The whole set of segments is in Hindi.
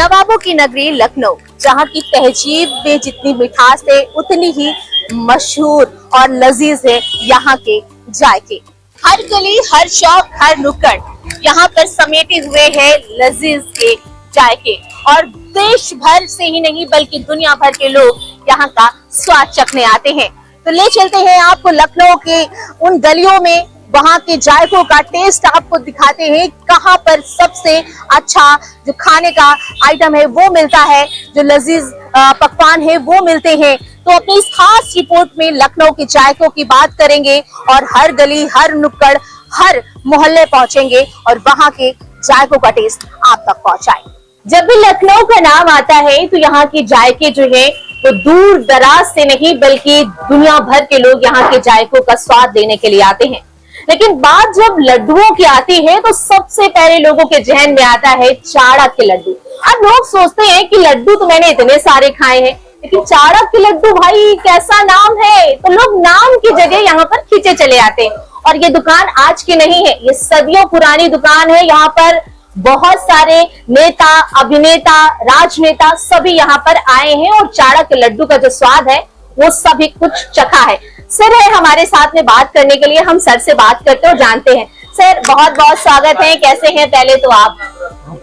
नवाबों की नगरी लखनऊ, जहाँ की तहजीब में जितनी मिठास है उतनी ही मशहूर और लजीज है यहाँ के जायके। हर गली, हर चौक, हर नुक्कड़ यहाँ पर समेटे हुए हैं लजीज के जायके और देश भर से ही नहीं बल्कि दुनिया भर के लोग यहाँ का स्वाद चखने आते हैं। तो ले चलते हैं आपको लखनऊ के उन गलियों में, वहाँ के जायकों का टेस्ट आपको दिखाते हैं। कहाँ पर सबसे अच्छा जो खाने का आइटम है वो मिलता है, जो लजीज पकवान है वो मिलते हैं। तो अपनी इस खास रिपोर्ट में लखनऊ के जायकों की बात करेंगे और हर गली, हर नुक्कड़, हर मोहल्ले पहुंचेंगे और वहाँ के जायकों का टेस्ट आप तक पहुंचाएंगे। जब भी लखनऊ का नाम आता है तो यहाँ के जायके जो है वो दूर दराज से नहीं बल्कि दुनिया भर के लोग यहाँ के जायकों का स्वाद लेने के लिए आते हैं। लेकिन बात जब लड्डुओं की आती है तो सबसे पहले लोगों के जहन में आता है चाणक्य के लड्डू। अब लोग सोचते हैं कि लड्डू तो मैंने इतने सारे खाए हैं, लेकिन चाणक्य के लड्डू भाई कैसा नाम है, तो लोग नाम की जगह यहाँ पर खींचे चले आते हैं। और ये दुकान आज की नहीं है, ये सदियों पुरानी दुकान है। यहाँ पर बहुत सारे नेता, अभिनेता, राजनेता सभी यहाँ पर आए हैं और चाणक्य लड्डू का जो स्वाद है वो सभी कुछ चखा है। सर है हमारे साथ में बात करने के लिए, हम सर से बात करते और जानते हैं। सर बहुत बहुत स्वागत है, कैसे हैं पहले तो आप?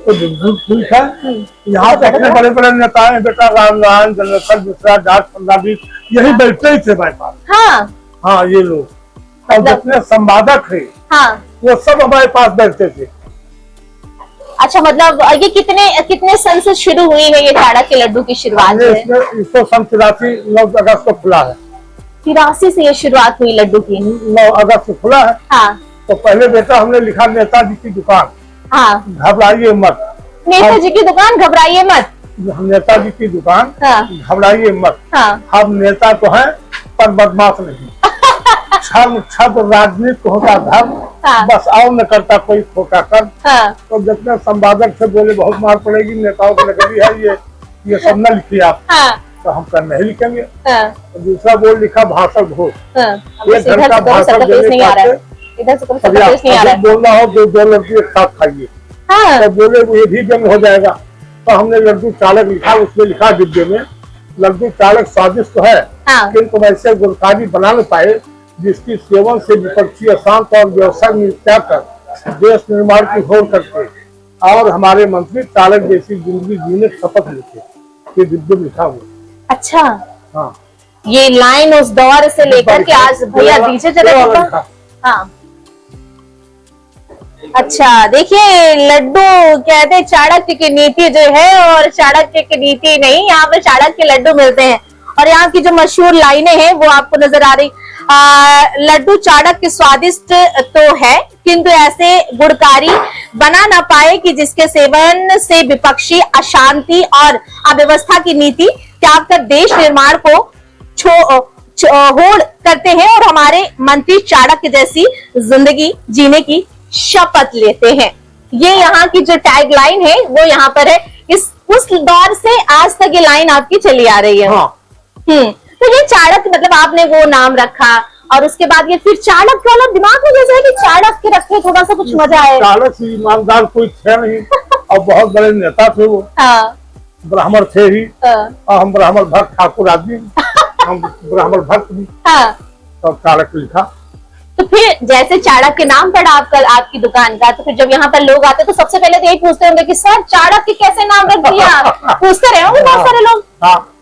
तो बिल्कुल ठीक है। यहाँ कितने बड़े बड़े नेता हैं बेटा, राम नारायण, जनरल मिश्रा, जाट फडणवीस, यही बैठते ही थे हमारे पास। हाँ ये लोग और जितने संवादक है वो सब हमारे पास बैठते थे। अच्छा, मतलब ये कितने सन से शुरू हुई है ये चाणक्य लड्डू की शुरुआत? इसको सन 83 9 अगस्त को खुला है। 83 से ये शुरुआत हुई लड्डू की? 9 अगस्त को खुला है। हाँ। तो पहले बेटा हमने लिखा नेताजी की दुकान। हाँ। घबराइए मत। नेताजी की दुकान, घबराइए मत। नेताजी की दुकान। हाँ। घबराइए मत। हाँ। हम नेता तो हैं पर बदमाश नहीं। छल छद राजनीति को होता धर्म। हाँ। बस और न करता कोई खोटा कर। हाँ। तो जितने संवादक से बोले बहुत मार पड़ेगी, नेताओं की नगरी है ये सब न लिखिए आप। हाँ। तो हम कर नहीं लिखेंगे। हाँ। तो दूसरा बोर्ड लिखा भाषण घोष। हाँ। एक घर का भाषण देने बोलना हो दो लड्डू एक साथ खाइए। हाँ। तो बोले ये भी जंग हो जाएगा। तो हमने लड्डू चालक लिखा, उसमें लिखा डिब्बे में लड्डू चालक स्वादिष्ट तो है। हाँ। किंतु वैसे गुणकारी बना न पाए जिसकी सेवन से विपक्षी अशांत और व्यवसाय त्याग कर देश निर्माण की होड़ करते और हमारे मंत्री चालक जैसी जिंदगी जीने की शपथ लेते। ये डिब्बे में लिखा हुआ। अच्छा। हाँ। ये लाइन उस दौर से लेकर के आज भैया दीजिए जरा। हाँ। अच्छा, देखिए लड्डू कहते हैं चाणक्य की नीति जो है, और चाणक्य की नीति नहीं, यहाँ पर चाणक्य के लड्डू मिलते हैं। और यहाँ की जो मशहूर लाइनें हैं वो आपको नजर आ रही। लड्डू चाणक्य स्वादिष्ट तो है किंतु ऐसे गुणकारी बना ना पाए कि जिसके सेवन से विपक्षी अशांति और अव्यवस्था की नीति त्याग कर देश निर्माण को होड़ करते हैं और हमारे मंत्री चाणक्य जैसी जिंदगी जीने की शपथ लेते हैं। ये यहाँ की जो टैग लाइन है वो यहाँ पर है। उस दौर से आज तक ये लाइन आपकी चली आ रही है। हाँ। तो ये चाणक्य मतलब आपने वो नाम रखा और उसके बाद ये फिर चाणक्य वाला दिमाग में जैसे है कि चाणक्य रखे, थोड़ा सा कुछ मजा आए। चाणक्य ईमानदार कोई थे नहीं और बहुत बड़े नेता थे वो। हाँ। ब्राह्मण थे ही। हाँ। और हम ब्राह्मण भक्त ठाकुर आदमी, हम ब्राह्मण भक्त भी। हाँ। तो चाणक्य लिखा। तो फिर जैसे चाणक्य नाम पड़ा आपकी दुकान का, तो फिर जब यहाँ पर लोग आते तो सबसे पहले तो यही पूछते होंगे कि सर चाणक्य कैसे नाम रख दिया? पूछते रहे होंगे बहुत सारे लोग। हाँ।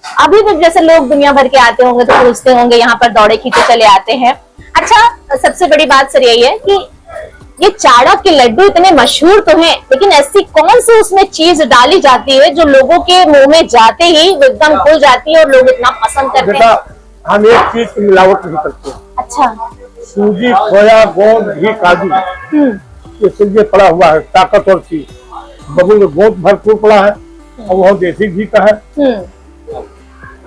अभी भी जैसे लोग दुनिया भर के आते होंगे तो पूछते होंगे, यहाँ पर दौड़े खींचे चले आते हैं। अच्छा, सबसे बड़ी बात सर यही है कि ये चाणक्य के लड्डू इतने मशहूर तो हैं, लेकिन ऐसी कौन सी उसमें चीज डाली जाती है जो लोगों के मुंह में जाते ही एकदम खुल जाती है और लोग इतना पसंद करते हैं? हम एक चीज की मिलावट नहीं करते। अच्छा। सूजी, खोया, गोंद, घी, काजू ये पड़ा हुआ है, ताकतवर चीज। बबुल में गोंद भरपूर पड़ा है और वह देसी घी का है।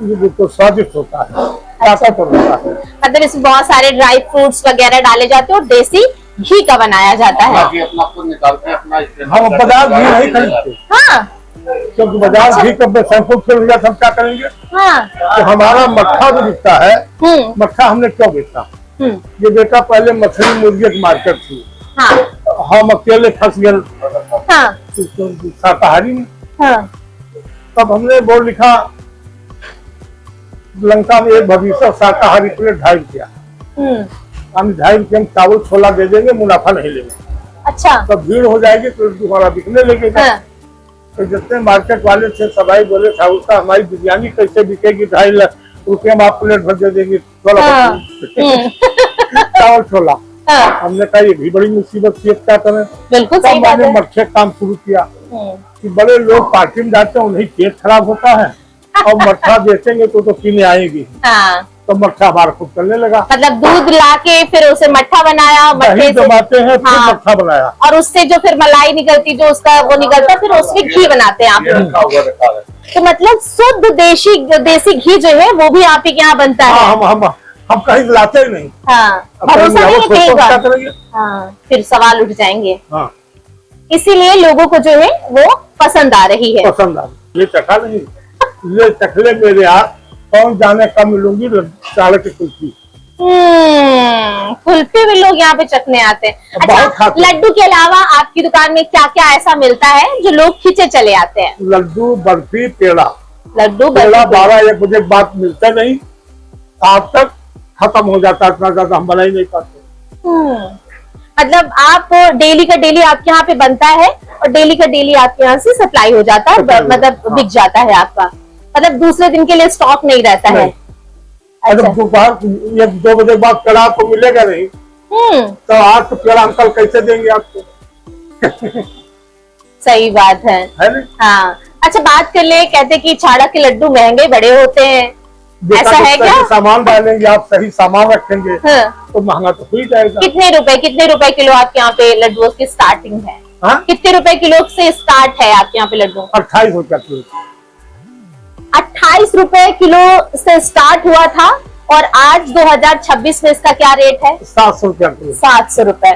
ये बिल्कुल स्वादिष्ट होता है, ताकतवर होता है। मतलब इसमें बहुत सारे ड्राई फ्रूट्स वगैरह डाले जाते हैं और देसी घी का बनाया जाता है। हम बाजार घी नहीं खरीदते। हाँ। क्योंकि बाजार घी का सैंपल फिर लिया, हम क्या करेंगे? हाँ। तो हमारा मट्ठा जो बिकता है, मट्ठा हमने क्यों बेचा? ये बेटा पहले मछली मुर्गी की मार्केट थी। हाँ। हम अकेले फंस गए। हाँ। शाकाहारी में हाँ। तब हमने बोर्ड लिखा लंका में एक भविष्य शाकाहारी प्लेट 2.5 रुपया। हम 2.5 रुपये हम चावल छोला दे देंगे, मुनाफा नहीं लेंगे। अच्छा। तब भीड़ हो जाएगी तो तुम्हारा बिकने लगेगा। हाँ। तो जितने मार्केट वाले थे सबाई बोले ठाकुर साहब हमारी बिरयानी कैसे बिकेगी, 2.5 रुपये में आप प्लेट भर दे देंगे छोला। चावल छोला। हाँ। हमने कहा ये भी बड़ी मुसीबत थी, क्या करें। बिल्कुल सही बात है। मच्छे काम शुरू किया कि बड़े लोग पार्टी में जाते हैं, उन्हें पेट खराब होता है और मट्ठा बेचेंगे तो पीने आएगी। हाँ। तो मट्ठा हमारा खुद करने लगा। मतलब दूध लाके फिर उसे मट्ठा बनाया, मट्ठे जमाते हैं फिर हाँ। मट्ठा बनाया और उससे जो फिर मलाई निकलती, जो उसका वो निकलता, फिर उसमें घी बनाते हैं आप। तो मतलब शुद्ध देसी घी जो है वो भी आप ही के यहाँ बनता है। हम कहीं लाते ही नहीं। हाँ। भरोसा नहीं है। हाँ। फिर सवाल उठ जाएंगे। हाँ। इसीलिए लोगों को जो है वो पसंद आ रही है। पसंद आ रही। ये चखा नहीं, ये चखले मेरे यहाँ कौन जाने कब मिलूंगी चावल की कुल्फी। कुल्फी भी लोग यहाँ पे चखने आते हैं। अच्छा, लड्डू के अलावा आपकी दुकान में क्या क्या ऐसा मिलता है जो लोग खींचे चले आते हैं? लड्डू, बर्फी, पेड़ा। लड्डू, पेड़ा 12-1 बजे बाद मिलता नहीं, आप तक खत्म हो जाता है, इतना ज्यादा हम बना ही नहीं पाते। मतलब आप डेली का डेली आपके यहाँ पे बनता है और डेली का डेली आपके यहाँ से सप्लाई हो जाता है, मतलब बिक जाता है आपका, मतलब दूसरे दिन के लिए स्टॉक नहीं रहता है। अच्छा। दोपहर 1-2 बजे बाद पेड़ा आपको मिलेगा नहीं, तो आज तो पेड़ा हम कल कैसे देंगे आपको। सही बात है ना? हाँ। अच्छा, बात कर ले, कहते कि छाड़ा के लड्डू महंगे बड़े होते हैं, ऐसा है क्या? सामान डालेंगे आप, सही सामान रखेंगे तो महंगा तो हो ही जाएगा। कितने रुपए किलो आपके यहाँ पे लड्डुओं की स्टार्टिंग है? कितने रुपए किलो से स्टार्ट है आपके यहाँ पे लड्डू? 28 रुपया किलो। 28 रुपए किलो से स्टार्ट हुआ था और आज 2026 में इसका क्या रेट है? 700 रुपया किलो। 700 रुपए।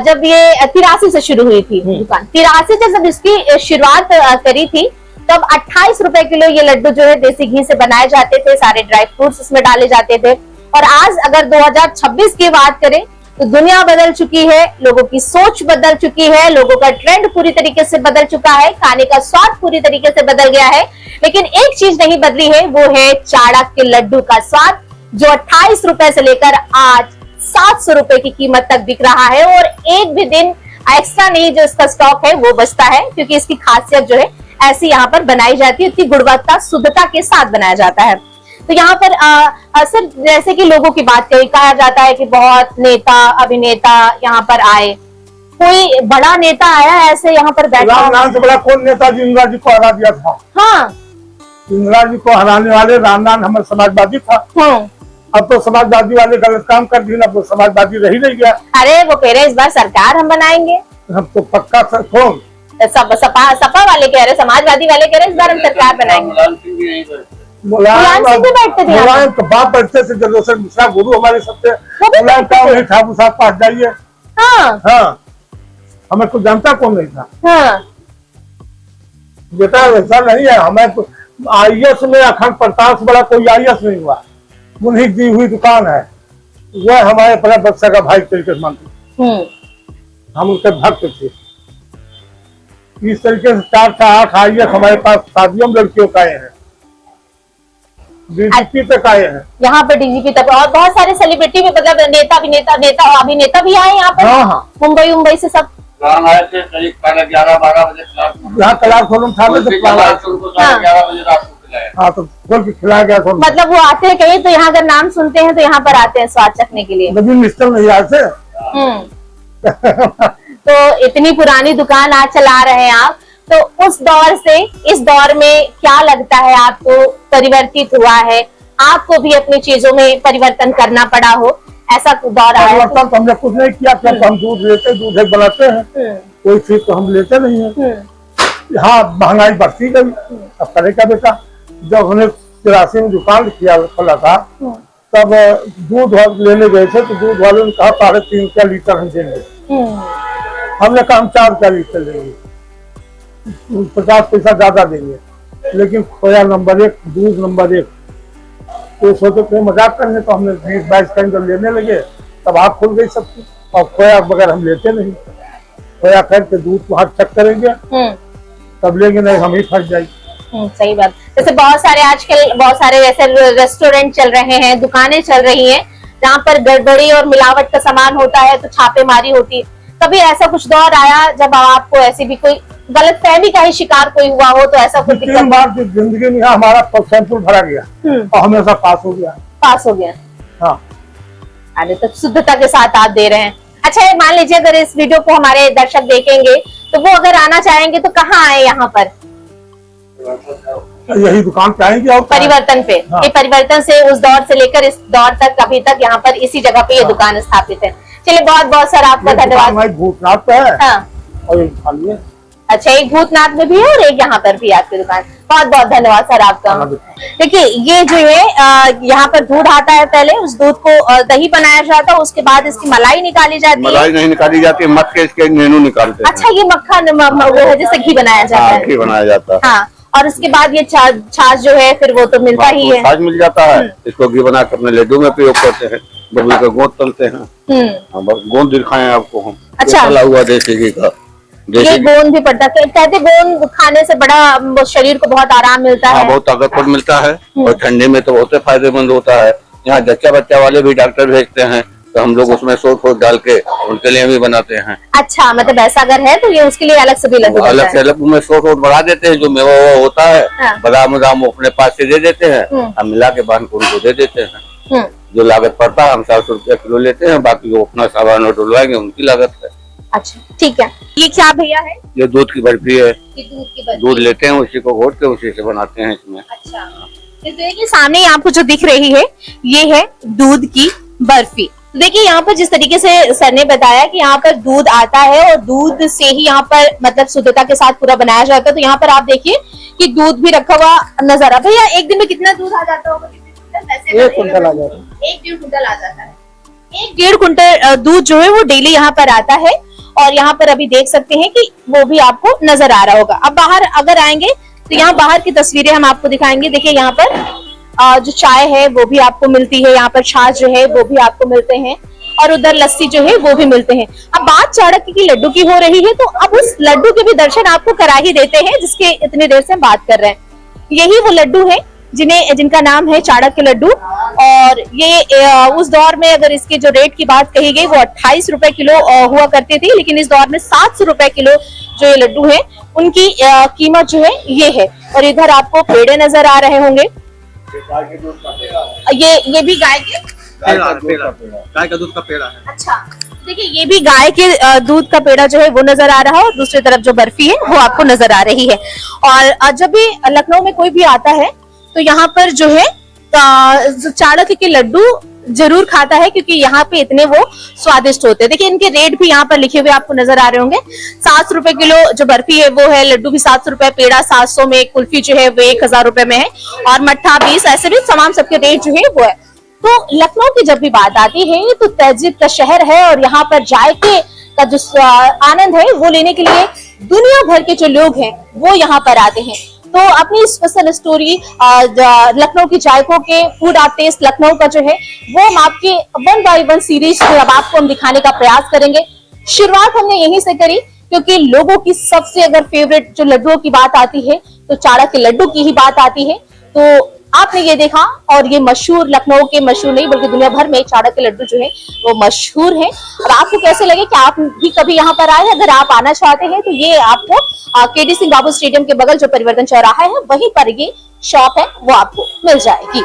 जब ये 83 से शुरू हुई थी दुकान, 83 से जब इसकी शुरुआत करी थी तब 28 रुपए किलो ये लड्डू जो है देसी घी से बनाए जाते थे, सारे ड्राई फ्रूट्स इसमें डाले जाते थे। और आज अगर 2026 की बात करें तो दुनिया बदल चुकी है, लोगों की सोच बदल चुकी है, लोगों का ट्रेंड पूरी तरीके से बदल चुका है, खाने का स्वाद पूरी तरीके से बदल गया है, लेकिन एक चीज नहीं बदली है, वो है चाणक्य के लड्डू का स्वाद, जो 28 रुपए से लेकर आज 700 रुपए की कीमत तक बिक रहा है। और एक भी दिन एक्स्ट्रा नहीं जो इसका स्टॉक है वो बचता है, क्योंकि इसकी खासियत जो है ऐसी यहाँ पर बनाई जाती है, इतनी गुणवत्ता शुद्धता के साथ बनाया जाता है। तो यहाँ पर सर, जैसे कि लोगों की बात कहा जाता है कि बहुत नेता अभिनेता यहाँ पर आए, कोई बड़ा नेता आया ऐसे यहाँ पर बैठा? रामनाथ से बड़ा कौन नेता जी? इंदिरा जी को हरा दिया था। हाँ। इंदिरा जी को हराने वाले रामनाथ हमारे समाजवादी था। अब तो समाजवादी वाले गलत काम कर दिए, अब तो समाजवादी रह ही नहीं गया। अरे वो कह रहे इस बार सरकार हम बनाएंगे। हम तो पक्का कौन? सपा वाले कह रहे, समाजवादी वाले कह रहे इस बार हम सरकार बनाएंगे। मुलायम सिंह भी बैठते थे। मुलायम तो बाप बैठते थे, जब मिश्रा गुरु हमारे सबसे मुलायम का वही ठाकुर साहब पास जाइए। हाँ। हमें कुछ जानता कौन नहीं था। हाँ। बेटा वैसा नहीं है, हमें तो IAS में अखंड प्रताप से बड़ा कोई IAS नहीं हुआ। उन्हीं दी हुई दुकान है, वह हमारे अपने बच्चा का भाई तरीके से मानते, हम उनके भक्त थे। इस तरीके से 4 से 8 IAS हमारे पास शादियों में लड़कियों का आए हैं, DGP तक आए हैं यहाँ पर, DGP तक, और बहुत सारे सेलिब्रिटी भी, मतलब नेता अभिनेता भी आए यहाँ पर। हाँ। मुंबई से सब आए थे करीब 11-12 बजे। यहाँ कलार खोलम था, 11 बजे रात को खिलाया। हाँ, तो खोल के खिलाया गया। मतलब वो आते हैं कहीं तो यहाँ अगर नाम सुनते हैं तो यहाँ पर आते हैं स्वाद चखने के लिए। नवीन मिस्टर नहीं आए थे। तो इतनी पुरानी दुकान आज चला रहे हैं आप, तो उस दौर से इस दौर में क्या लगता है आपको परिवर्तित हुआ है? आपको भी अपनी चीजों में परिवर्तन करना पड़ा हो, ऐसा दौर आया? परिवर्तन तो हमने कुछ नहीं किया, क्योंकि हम दूध लेते, दूध एक बनाते हैं, कोई चीज तो हम लेते नहीं है। हाँ, महंगाई बढ़ती गई, अब करे क्या बेटा। जब हमने 83 में दुकान खोला था, तब दूध लेने गए थे तो दूध वाले ने कहा 3.5 रुपया लीटर हम देंगे। हमने कहा हम 4 रुपया लीटर लेंगे, 50 पैसा ज्यादा देंगे, लेकिन खोया नंबर 1, दूध नंबर 1। तो सोचे थे मजाक करने, तो हमने 20-22 का जब लेने लगे तब आँख खुल गई सबकी। और खोया बगैर हम लेते नहीं, खोया करके दूध को हाथ चेक करेंगे, तब लेंगे नहीं हम ही फंस जाएंगे। सही बात। जैसे बहुत सारे आजकल बहुत सारे ऐसे रेस्टोरेंट चल रहे हैं, दुकानें चल रही हैं जहाँ पर गड़बड़ी और मिलावट का सामान होता है तो छापेमारी होती है। कभी ऐसा कुछ दौर आया जब आपको ऐसी भी कोई गलतफहमी का ही शिकार कोई हुआ हो तो ऐसा कुछ दिक्कत? 3 बार जो जिंदगी में हमारा सैंपल भरा गया और हमेशा पास हो गया। पास हो गया। हाँ, अरे तो शुद्धता के साथ आप दे रहे हैं। अच्छा, ये मान लीजिए अगर इस वीडियो को हमारे दर्शक देखेंगे तो वो अगर आना चाहेंगे तो कहाँ आए यहाँ पर? यही दुकान पे आएंगे और परिवर्तन पे। हाँ। ये परिवर्तन से उस दौर से लेकर इस दौर तक अभी तक यहाँ पर इसी जगह पे ये दुकान स्थापित है। चलिए बहुत बहुत सर आपका धन्यवाद। भूतनाथ पे है हाँ। और एक खाली है। अच्छा, एक भूतनाथ में भी है और एक यहाँ पर भी आपकी दुकान। बहुत बहुत धन्यवाद सर आपका। देखिए ये जो है यहाँ पर दूध आता है, पहले उस दूध को दही बनाया जाता है, उसके बाद इसकी मलाई निकाली जाती है। मलाई नहीं निकाली जाती है, मत के इसके नेनू निकालते हैं। अच्छा, ये मक्खन वो है जिससे घी बनाया जाता है। घी बनाया जाता है। हाँ, और उसके बाद ये छाछ जो है फिर वो तो मिलता ही है। छाछ मिल जाता है, इसको घी बना कर अपने लड्डू में प्रयोग करते हैं, बबुल का गोंद तलते हैं। बस गोंद दिखाएं आपको हम। अच्छा, तला हुआ देसी घी का। ये गोंद भी पड़ता है, कहते गोंद खाने से बड़ा शरीर को बहुत आराम मिलता है। बहुत ताकतवर मिलता है और ठंडे में तो बहुत फायदेमंद होता है। यहाँ जच्चा बच्चा वाले भी डॉक्टर भेजते हैं तो हम लोग उसमें सोट डाल के उनके लिए भी बनाते हैं। अच्छा, मतलब ऐसा अगर है तो ये उसके लिए अलग से भी अलग से अलग में सोट बढ़ा देते हैं। जो मेवा होता है बादाम वादाम अपने पास से दे देते हैं, हम मिला के बांध को उनको दे देते हैं। जो लागत पड़ता है हम 700 रुपया किलो लेते हैं, बाकी जो अपना सामान डुलवाएंगे उनकी लागत है। अच्छा, ठीक है। ये क्या भैया है? ये दूध की बर्फी है। ये दूध की बर्फी। दूध लेते हैं, उसी को घोट के उसी से बनाते हैं इसमें। अच्छा, तो देखिए सामने आपको जो दिख रही है ये है दूध की बर्फी। देखिए यहाँ पर जिस तरीके से सर ने बताया कि यहाँ पर दूध आता है और दूध से ही यहाँ पर मतलब शुद्धता के साथ पूरा बनाया जाता है। तो यहाँ पर आप देखिए कि दूध भी रखा हुआ नजर आ। भैया एक दिन में कितना दूध आ जाता होगा? 1 कुंटल आ जाता है। 1-1.5 कुंटल आ जाता है। 1-1.5 कुंटल दूध जो है वो डेली यहाँ पर आता है। और यहाँ पर अभी देख सकते हैं कि वो भी आपको नजर आ रहा होगा। अब बाहर अगर आएंगे तो यहाँ बाहर की तस्वीरें हम आपको दिखाएंगे। देखिए यहाँ पर जो चाय है वो भी आपको मिलती है, यहाँ पर छाछ जो है वो भी आपको मिलते हैं और उधर लस्सी जो है वो भी मिलते हैं। अब बात चाणक्य की लड्डू की हो रही है तो अब उस लड्डू के भी दर्शन आपको करा ही देते हैं जिसके इतनी देर से हम बात कर रहे हैं। यही वो लड्डू है जिनका नाम है चाणक्य लड्डू। और ये उस दौर में अगर इसके जो रेट की बात कही गई वो 28 रुपए किलो हुआ करती थी, लेकिन इस दौर में 700 रुपए किलो जो ये लड्डू है उनकी कीमत जो है ये है। और इधर आपको पेड़े नजर आ रहे होंगे। ये भी गाय का दूध का पेड़ा है। अच्छा, देखिए ये भी गाय के दूध का पेड़ा जो है वो नजर आ रहा है और दूसरी तरफ जो बर्फी है वो आपको नजर आ रही है। और जब भी लखनऊ में कोई भी आता है तो यहाँ पर जो है चाणक्य के लड्डू जरूर खाता है क्योंकि यहाँ पे इतने वो स्वादिष्ट होते हैं। देखिए इनके रेट भी यहाँ पर लिखे हुए आपको नजर आ रहे होंगे। 700 रुपए किलो जो बर्फी है वो है, लड्डू भी 700 रुपए, पेड़ा 700 में, कुल्फी जो है वो 1000 रुपए में है और मट्ठा 20, ऐसे भी तमाम सबके रेट जो है वो है। तो लखनऊ की जब भी बात आती है तो तहजीब का शहर है और यहाँ पर जायके का जो आनंद है वो लेने के लिए दुनिया भर के जो लोग हैं वो यहाँ पर आते हैं। तो अपनी स्पेशल स्टोरी लखनऊ की जायकों के फूड आप टेस्ट लखनऊ का जो है वो हम आपके 1 by 1 सीरीज अब आपको हम दिखाने का प्रयास करेंगे। शुरुआत हमने यहीं से करी क्योंकि लोगों की सबसे अगर फेवरेट जो लड्डुओं की बात आती है तो चाणक्य लड्डू की ही बात आती है। तो आपने ये देखा और ये मशहूर लखनऊ के मशहूर नहीं बल्कि दुनिया भर में चाणक्य लड्डू जो है वो मशहूर है। अब आपको कैसे लगे कि आप भी कभी यहाँ पर आए? अगर आप आना चाहते हैं तो ये आपको केडी सिंह बाबू स्टेडियम के बगल जो परिवर्तन चौराहा है वहीं पर ये शॉप है वो आपको मिल जाएगी।